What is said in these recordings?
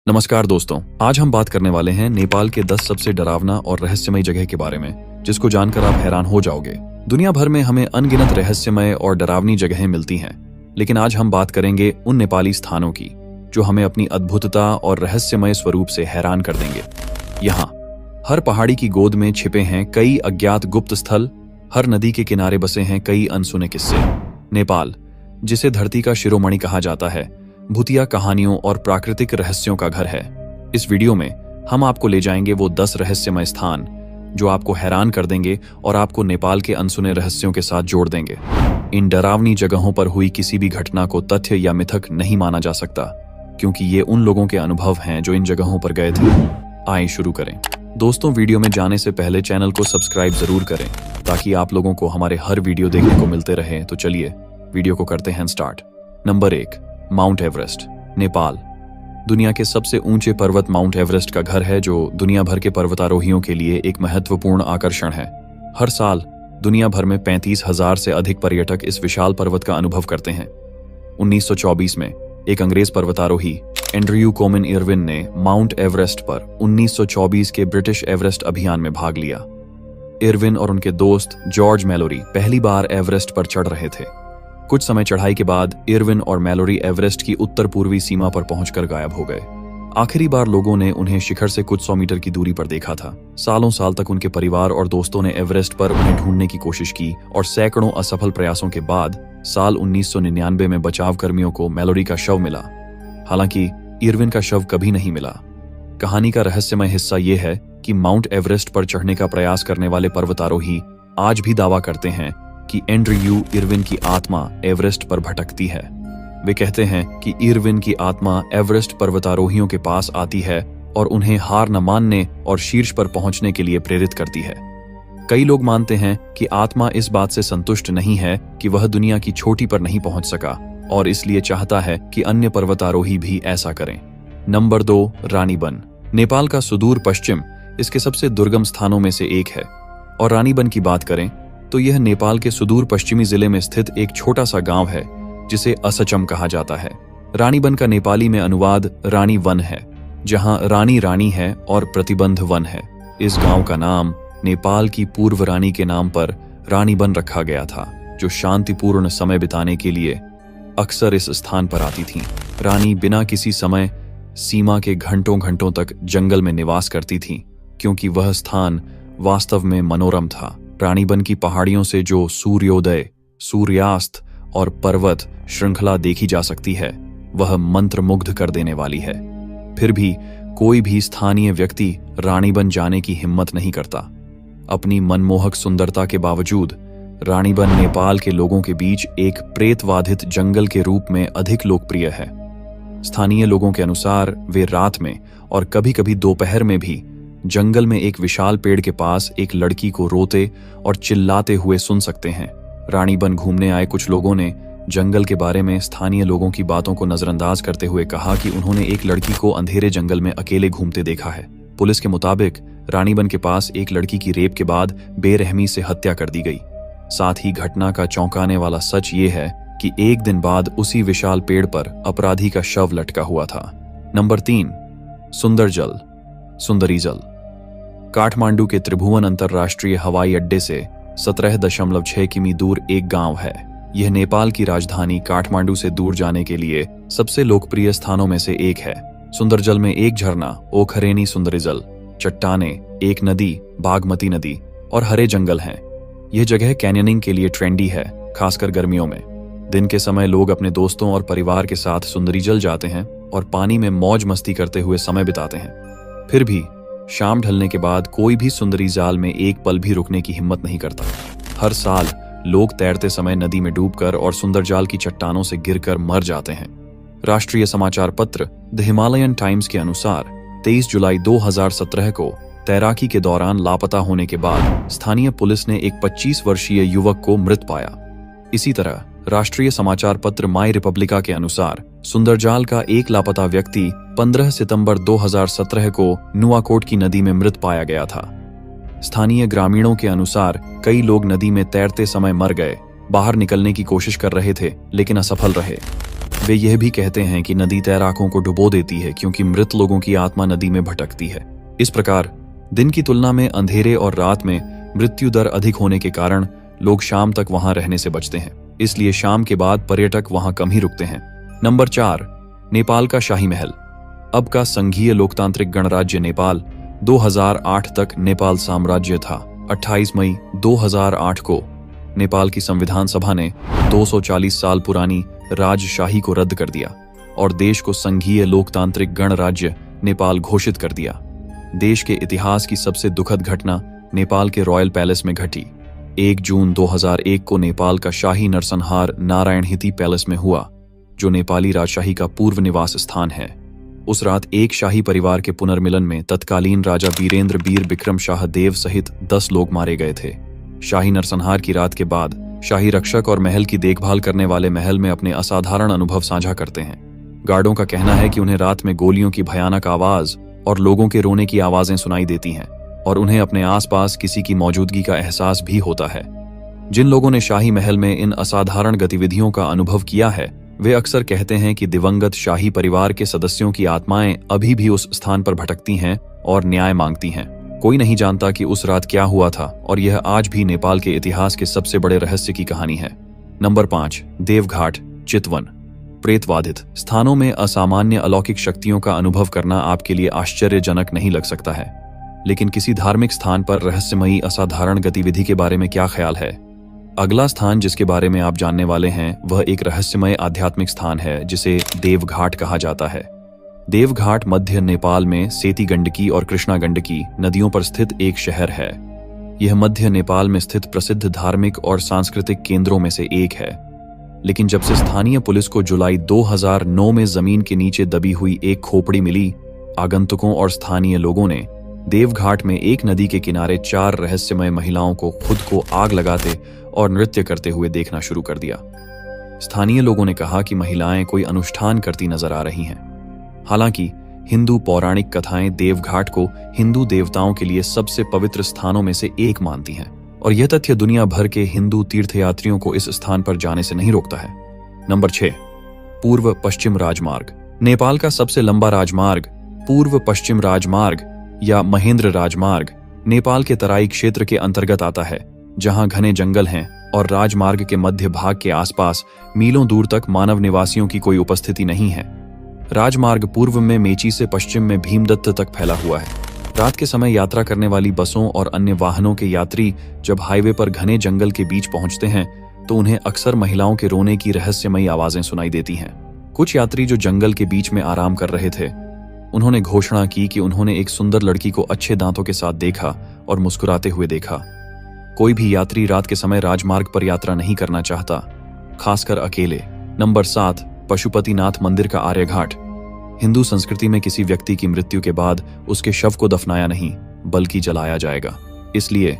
नमस्कार दोस्तों, आज हम बात करने वाले हैं नेपाल के 10 सबसे डरावना और रहस्यमय जगह के बारे में, जिसको जानकर आप हैरान हो जाओगे। दुनिया भर में हमें अनगिनत रहस्यमय और डरावनी जगहें मिलती हैं, लेकिन आज हम बात करेंगे उन नेपाली स्थानों की जो हमें अपनी अद्भुतता और रहस्यमय स्वरूप से हैरान कर देंगे। यहाँ हर पहाड़ी की गोद में छिपे हैं कई अज्ञात गुप्त स्थल, हर नदी के किनारे बसे हैं कई अनसुने किस्से। नेपाल, जिसे धरती का शिरोमणि कहा जाता है, भूतिया कहानियों और प्राकृतिक रहस्यों का घर है। इस वीडियो में हम आपको ले जाएंगे वो 10 रहस्यमय स्थान जो आपको हैरान कर देंगे और आपको नेपाल के अनसुने रहस्यों के साथ जोड़ देंगे। इन डरावनी जगहों पर हुई किसी भी घटना को तथ्य या मिथक नहीं माना जा सकता, क्योंकि ये उन लोगों के अनुभव हैं जो इन जगहों पर गए थे। आइए शुरू करें। दोस्तों, वीडियो में जाने से पहले चैनल को सब्सक्राइब जरूर करें ताकि आप लोगों को हमारे हर वीडियो देखने को मिलते रहे। तो चलिए वीडियो को करते हैं start. Number 1, mount Everest, Nepal. दुनिया के सबसे ऊंचे पर्वत माउंट एवरेस्ट का घर है, जो दुनिया भर के पर्वतारोहियों के लिए एक महत्वपूर्ण आकर्षण है। हर साल दुनिया भर में 35,000 से अधिक पर्यटक इस विशाल पर्वत का अनुभव करते हैं। 1924 में एक अंग्रेज पर्वतारोही एंड्रयू कोमिन इरविन ने माउंट एवरेस्ट पर 1924 के ब्रिटिश एवरेस्ट अभियान में भाग लिया। इरविन और उनके दोस्त जॉर्ज मैलोरी पहली बार एवरेस्ट पर चढ़ रहे थे। कुछ समय चढ़ाई के बाद इरविन और मैलोरी एवरेस्ट की उत्तर पूर्वी सीमा पर पहुंचकर गायब हो गए। आखिरी बार लोगों ने उन्हें शिखर से कुछ 100 मीटर की दूरी पर देखा था। सालों साल तक उनके परिवार और दोस्तों ने एवरेस्ट पर उन्हें ढूंढने की कोशिश की और सैकड़ों असफल प्रयासों के बाद साल 1999 में बचाव कर्मियों को मैलोरी का शव मिला। हालांकि इरविन का शव कभी नहीं मिला। कहानी का रहस्यमय हिस्सा यह है कि माउंट एवरेस्ट पर चढ़ने का प्रयास करने वाले पर्वतारोही आज भी दावा करते हैं कि एंड्रयू इरविन की आत्मा एवरेस्ट पर भटकती है। वे कहते हैं कि इरविन की आत्मा एवरेस्ट पर्वतारोहियों के पास आती है और उन्हें हार न मानने और शीर्ष पर पहुंचने के लिए प्रेरित करती है। कई लोग मानते हैं कि आत्मा इस बात से संतुष्ट नहीं है कि वह दुनिया की चोटी पर नहीं पहुंच सका और इसलिए चाहता है कि अन्य पर्वतारोही भी ऐसा करें। नंबर 2, रानीबन, नेपाल का सुदूर पश्चिम इसके सबसे दुर्गम स्थानों में से एक है। और रानीबन की बात करें तो यह नेपाल के सुदूर पश्चिमी जिले में स्थित एक छोटा सा गांव है जिसे असचम कहा जाता है। रानीबन का नेपाली में अनुवाद रानी वन है, जहां रानी रानी है और प्रतिबंध वन है। इस गांव का नाम नेपाल की पूर्व रानी के नाम पर रानीबन रखा गया था, जो शांतिपूर्ण समय बिताने के लिए अक्सर इस स्थान पर आती थीं। रानी बिना किसी समय सीमा के घंटों घंटों तक जंगल में निवास करती थीं, क्योंकि वह स्थान वास्तव में मनोरम था। रानीबन की पहाड़ियों से जो सूर्योदय, सूर्यास्त और पर्वत श्रृंखला देखी जा सकती है, वह मंत्रमुग्ध कर देने वाली है। फिर भी कोई भी स्थानीय व्यक्ति रानीबन जाने की हिम्मत नहीं करता। अपनी मनमोहक सुंदरता के बावजूद रानीबन नेपाल के लोगों के बीच एक प्रेतवाधित जंगल के रूप में अधिक लोकप्रिय है। स्थानीय लोगों के अनुसार वे रात में और कभी-कभी दोपहर में भी जंगल में एक विशाल पेड़ के पास एक लड़की को रोते और चिल्लाते हुए सुन सकते हैं। रानीबन घूमने आए कुछ लोगों ने जंगल के बारे में स्थानीय लोगों की बातों को नजरअंदाज करते हुए कहा कि उन्होंने एक लड़की को अंधेरे जंगल में अकेले घूमते देखा है। पुलिस के मुताबिक रानीबन के पास एक लड़की की रेप के बाद बेरहमी से हत्या कर दी गई। साथ ही घटना का चौंकाने वाला सच ये है कि एक दिन बाद उसी विशाल पेड़ पर अपराधी का शव लटका हुआ था। नंबर 3, सुंदरजल, सुंदरीजल। काठमांडू के त्रिभुवन अंतरराष्ट्रीय हवाई अड्डे से 17.6 किमी दूर एक गांव है। यह नेपाल की राजधानी काठमांडू से दूर जाने के लिए सबसे लोकप्रिय स्थानों में से एक है। सुंदरजल में एक झरना ओखरेनी सुंदरीजल, चट्टाने, एक नदी बागमती नदी और हरे जंगल हैं। यह जगह कैन्यनिंग के लिए ट्रेंडी है, खासकर गर्मियों में। दिन के समय लोग अपने दोस्तों और परिवार के साथ सुंदरीजल जाते हैं और पानी में मौज मस्ती करते हुए समय बिताते हैं। फिर भी शाम ढलने के बाद कोई भी सुंदरी जाल में एक पल भी रुकने की हिम्मत नहीं करता। हर साल लोग तैरते समय नदी में डूबकर और सुंदरजाल की चट्टानों से गिरकर मर जाते हैं। राष्ट्रीय समाचार पत्र द हिमालयन टाइम्स के अनुसार 23 जुलाई 2017 को तैराकी के दौरान लापता होने के बाद स्थानीय पुलिस ने एक 25 वर्षीय युवक को मृत पाया। इसी तरह राष्ट्रीय समाचार पत्र माई रिपब्लिका के अनुसार सुंदरजाल का एक लापता व्यक्ति 15 सितंबर 2017 को नुआकोट की नदी में मृत पाया गया था। स्थानीय ग्रामीणों के अनुसार कई लोग नदी में तैरते समय मर गए, बाहर निकलने की कोशिश कर रहे थे लेकिन असफल रहे। वे यह भी कहते हैं कि नदी तैराकों को डुबो देती है क्योंकि मृत लोगों की आत्मा नदी में भटकती है। इस प्रकार दिन की तुलना में अंधेरे और रात में मृत्यु दर अधिक होने के कारण लोग शाम तक वहां रहने से बचते हैं, इसलिए शाम के बाद पर्यटक वहां कम ही रुकते हैं। नंबर 4, नेपाल का शाही महल। अब का संघीय लोकतांत्रिक गणराज्य नेपाल 2008 तक नेपाल साम्राज्य था। 28 मई 2008 को नेपाल की संविधान सभा ने 240 साल पुरानी राजशाही को रद्द कर दिया और देश को संघीय लोकतांत्रिक गणराज्य नेपाल घोषित कर दिया। देश के इतिहास की सबसे दुखद घटना नेपाल के रॉयल पैलेस में घटी। 1 जून 2001 को नेपाल का शाही नरसंहार नारायणहिती पैलेस में हुआ, जो नेपाली राजशाही का पूर्व निवास स्थान है। उस रात एक शाही परिवार के पुनर्मिलन में तत्कालीन राजा वीरेंद्र बीर विक्रम शाह देव सहित 10 लोग मारे गए थे। शाही नरसंहार की रात के बाद शाही रक्षक और महल की देखभाल करने वाले महल में अपने असाधारण अनुभव साझा करते हैं। गार्डों का कहना है कि उन्हें रात में गोलियों की भयानक आवाज और लोगों के रोने की आवाजें सुनाई देती हैं और उन्हें अपने आसपास किसी की मौजूदगी का एहसास भी होता है। जिन लोगों ने शाही महल में इन असाधारण गतिविधियों का अनुभव किया है, वे अक्सर कहते हैं कि दिवंगत शाही परिवार के सदस्यों की आत्माएं अभी भी उस स्थान पर भटकती हैं और न्याय मांगती हैं। कोई नहीं जानता कि उस रात क्या हुआ था और यह आज भी नेपाल के इतिहास के सबसे बड़े रहस्य की कहानी है। नंबर 5, देवघाट, चितवन। प्रेतवाधित स्थानों में असामान्य अलौकिक शक्तियों का अनुभव करना आपके लिए आश्चर्यजनक नहीं लग सकता है, लेकिन किसी धार्मिक स्थान पर रहस्यमयी असाधारण गतिविधि के बारे में क्या ख्याल है? अगला स्थान जिसके बारे में आप जानने वाले हैं वह एक रहस्यमय आध्यात्मिक स्थान है जिसे देवघाट कहा जाता है। देवघाट मध्य नेपाल में सेती गंडकी और कृष्णा गंडकी नदियों पर स्थित एक शहर है। यह मध्य नेपाल में स्थित प्रसिद्ध धार्मिक और सांस्कृतिक केंद्रों में से एक है, लेकिन जब से स्थानीय पुलिस को जुलाई 2009 में जमीन के नीचे दबी हुई एक खोपड़ी मिली, आगंतुकों और स्थानीय लोगों ने देवघाट में एक नदी के किनारे 4 रहस्यमय महिलाओं को खुद को आग लगाते और नृत्य करते हुए देखना शुरू कर दिया। स्थानीय लोगों ने कहा कि महिलाएं कोई अनुष्ठान करती नजर आ रही हैं। हालांकि हिंदू पौराणिक कथाएं देवघाट को हिंदू देवताओं के लिए सबसे पवित्र स्थानों में से एक मानती हैं और यह तथ्य दुनिया भर के हिंदू तीर्थयात्रियों को इस स्थान पर जाने से नहीं रोकता है। नंबर 6, पूर्व पश्चिम राजमार्ग। नेपाल का सबसे लंबा राजमार्ग पूर्व पश्चिम राजमार्ग या महेंद्र राजमार्ग नेपाल के तराई क्षेत्र के अंतर्गत आता है, जहां घने जंगल हैं और राजमार्ग के मध्य भाग के आसपास मीलों दूर तक मानव निवासियों की कोई उपस्थिति नहीं है। राजमार्ग पूर्व में मेची से पश्चिम में भीमदत्त तक फैला हुआ है। रात के समय यात्रा करने वाली बसों और अन्य वाहनों के यात्री जब हाईवे पर घने जंगल के बीच पहुंचते हैं तो उन्हें अक्सर महिलाओं के रोने की रहस्यमयी आवाजें सुनाई देती हैं। कुछ यात्री जो जंगल के बीच में आराम कर रहे थे, उन्होंने घोषणा की कि उन्होंने एक सुंदर लड़की को अच्छे दांतों के साथ देखा और मुस्कुराते हुए देखा। कोई भी यात्री रात के समय राजमार्ग पर यात्रा नहीं करना चाहता, खासकर अकेले। नंबर 7, पशुपतिनाथ मंदिर का आर्यघाट। हिंदू संस्कृति में किसी व्यक्ति की मृत्यु के बाद उसके शव को दफनाया नहीं बल्कि जलाया जाएगा। इसलिए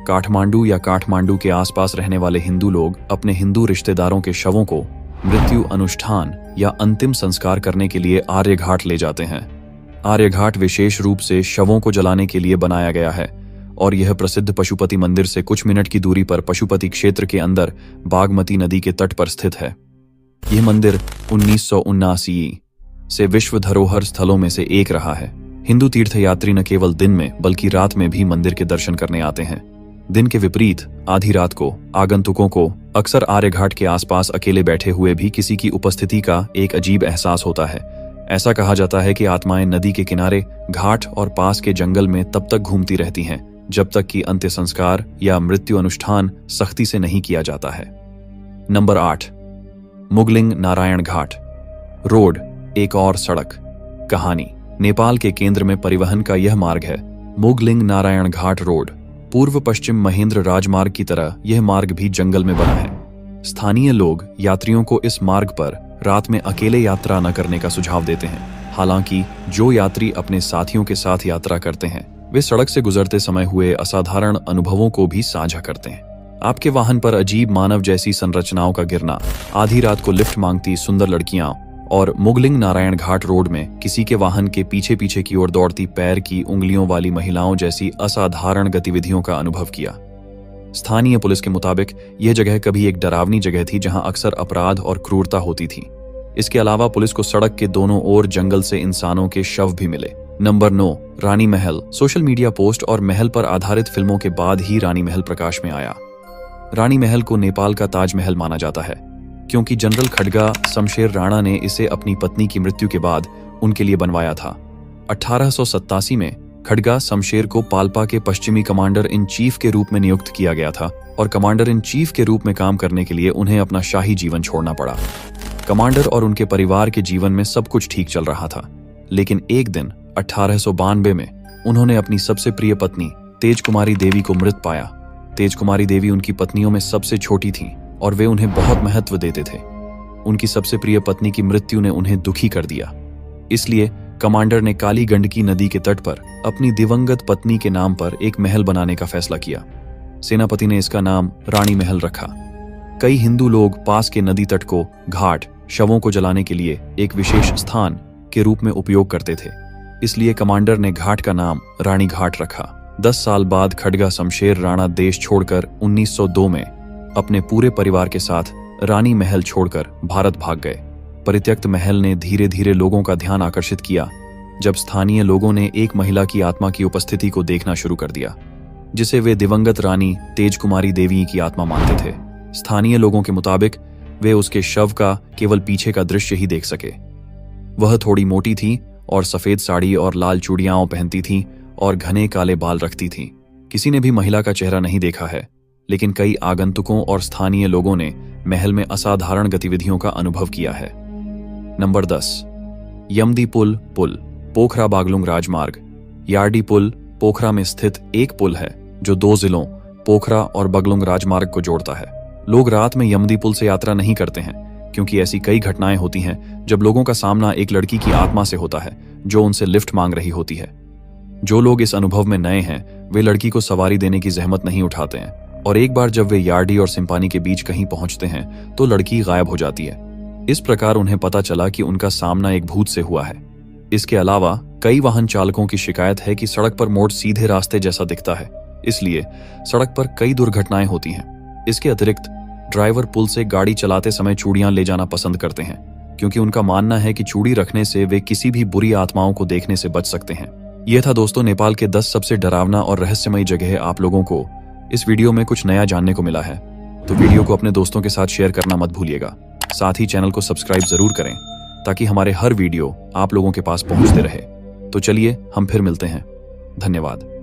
काठमांडू या काठमांडू के आसपास रहने वाले हिंदू लोग अपने हिंदू रिश्तेदारों के शवों को मृत्यु अनुष्ठान या अंतिम संस्कार करने के लिए आर्यघाट ले जाते हैं। आर्यघाट विशेष रूप से शवों को जलाने के लिए बनाया गया है और यह प्रसिद्ध पशुपति मंदिर से कुछ मिनट की दूरी पर पशुपति क्षेत्र के अंदर बागमती नदी के तट पर स्थित है। यह मंदिर 1979 से विश्व धरोहर स्थलों में से एक रहा है। हिंदू तीर्थयात्री न केवल दिन में बल्कि रात में भी मंदिर के दर्शन करने आते हैं। दिन के विपरीत आधी रात को आगंतुकों को अक्सर आर्यघाट के आसपास अकेले बैठे हुए भी किसी की उपस्थिति का एक अजीब एहसास होता है। ऐसा कहा जाता है कि आत्माएं नदी के किनारे, घाट और पास के जंगल में तब तक घूमती रहती हैं जब तक कि अंत्य संस्कार या मृत्यु अनुष्ठान सख्ती से नहीं किया जाता है। नंबर 8, मुगलिंग नारायण घाट रोड, एक और सड़क कहानी। नेपाल के केंद्र में परिवहन का यह मार्ग है। मुगलिंग नारायण घाट रोड पूर्व पश्चिम महेंद्र राजमार्ग की तरह यह मार्ग भी जंगल में बना है। स्थानीय लोग यात्रियों को इस मार्ग पर रात में अकेले यात्रा न करने का सुझाव देते हैं। हालांकि जो यात्री अपने साथियों के साथ यात्रा करते हैं वे सड़क से गुजरते समय हुए असाधारण अनुभवों को भी साझा करते हैं। आपके वाहन पर अजीब मानव जैसी संरचनाओं का गिरना, आधी रात को लिफ्ट मांगती सुंदर लड़कियां और मुगलिंग नारायण घाट रोड में किसी के वाहन के पीछे पीछे की ओर दौड़ती पैर की उंगलियों वाली महिलाओं जैसी असाधारण गतिविधियों का अनुभव किया। स्थानीय पुलिस के मुताबिक यह जगह कभी एक डरावनी जगह थी जहां अक्सर अपराध और क्रूरता होती थी। इसके अलावा पुलिस को सड़क के दोनों ओर जंगल से इंसानों के शव भी मिले। नंबर 9, रानी महल। सोशल मीडिया पोस्ट और महल पर आधारित फिल्मों के बाद ही रानी महल प्रकाश में आया। रानी महल को नेपाल का ताजमहल माना जाता है क्योंकि जनरल खड्गा शमशेर राणा ने इसे अपनी पत्नी की मृत्यु के बाद उनके लिए बनवाया था। 1887 में खड्गा शमशेर को पाल्पा के पश्चिमी कमांडर इन चीफ के रूप में नियुक्त किया गया था और कमांडर इन चीफ के रूप में काम करने के लिए उन्हें अपना शाही जीवन छोड़ना पड़ा। कमांडर और उनके परिवार के जीवन में सब कुछ ठीक चल रहा था, लेकिन एक दिन 1892 में उन्होंने अपनी सबसे प्रिय पत्नी तेज कुमारी देवी को मृत पाया। तेज कुमारी देवी उनकी पत्नियों में सबसे छोटी थीं और वे उन्हें बहुत महत्व देते थे। उनकी सबसे प्रिय पत्नी की मृत्यु ने उन्हें दुखी कर दिया, इसलिए कमांडर ने काली गंडकी नदी के तट पर अपनी दिवंगत पत्नी के नाम पर एक महल बनाने का फैसला किया। सेनापति ने इसका नाम रानी महल रखा। कई हिंदू लोग पास के नदी तट को घाट, शवों को जलाने के लिए एक विशेष स्थान के रूप में उपयोग करते थे, इसलिए कमांडर ने घाट का नाम रानी घाट रखा। 10 साल बाद खड्गा शमशेर राणा देश छोड़कर 1902 में अपने पूरे परिवार के साथ रानी महल छोड़कर भारत भाग गए। परित्यक्त महल ने धीरे धीरे लोगों का ध्यान आकर्षित किया जब स्थानीय लोगों ने एक महिला की आत्मा की उपस्थिति को देखना शुरू कर दिया, जिसे वे दिवंगत रानी तेज कुमारी देवी की आत्मा मानते थे। स्थानीय लोगों के मुताबिक वे उसके शव का केवल पीछे का दृश्य ही देख सके। वह थोड़ी मोटी थी और सफेद साड़ी और लाल चूड़ियां पहनती थी और घने काले बाल रखती थी। किसी ने भी महिला का चेहरा नहीं देखा है, लेकिन कई आगंतुकों और स्थानीय लोगों ने महल में असाधारण गतिविधियों का अनुभव किया है। नंबर 10, यमदी पुल। पोखरा बागलुंग राजमार्ग। यार्डी पुल पोखरा में स्थित एक पुल है जो 2 जिलों पोखरा और बगलुंग राजमार्ग को जोड़ता है। लोग रात में यमदी पुल से यात्रा नहीं करते हैं क्योंकि ऐसी कई घटनाएं होती हैं जब लोगों का सामना एक लड़की की आत्मा से होता है जो उनसे लिफ्ट मांग रही होती है। जो लोग इस अनुभव में नए हैं वे लड़की को सवारी देने की जहमत नहीं उठाते हैं, और एक बार जब वे यार्डी और सिंपानी के बीच कहीं पहुंचते हैं तो लड़की गायब हो जाती है। इस प्रकार उन्हें पता चला कि उनका सामना एक भूत से हुआ है। इसके अलावा कई वाहन चालकों की शिकायत है कि सड़क पर मोड़ सीधे रास्ते जैसा दिखता है, इसलिए सड़क पर कई दुर्घटनाएं होती हैं। इसके अतिरिक्त ड्राइवर पुल से गाड़ी चलाते समय चूड़ियां ले जाना पसंद करते हैं क्योंकि उनका मानना है कि चूड़ी रखने से वे किसी भी बुरी आत्माओं को देखने से बच सकते हैं। यह था दोस्तों नेपाल के 10 सबसे डरावना और रहस्यमयी जगह। आप लोगों को इस वीडियो में कुछ नया जानने को मिला है तो वीडियो को अपने दोस्तों के साथ शेयर करना मत भूलिएगा। साथ ही चैनल को सब्सक्राइब जरूर करें ताकि हमारे हर वीडियो आप लोगों के पास पहुंचते रहे। तो चलिए हम फिर मिलते हैं। धन्यवाद।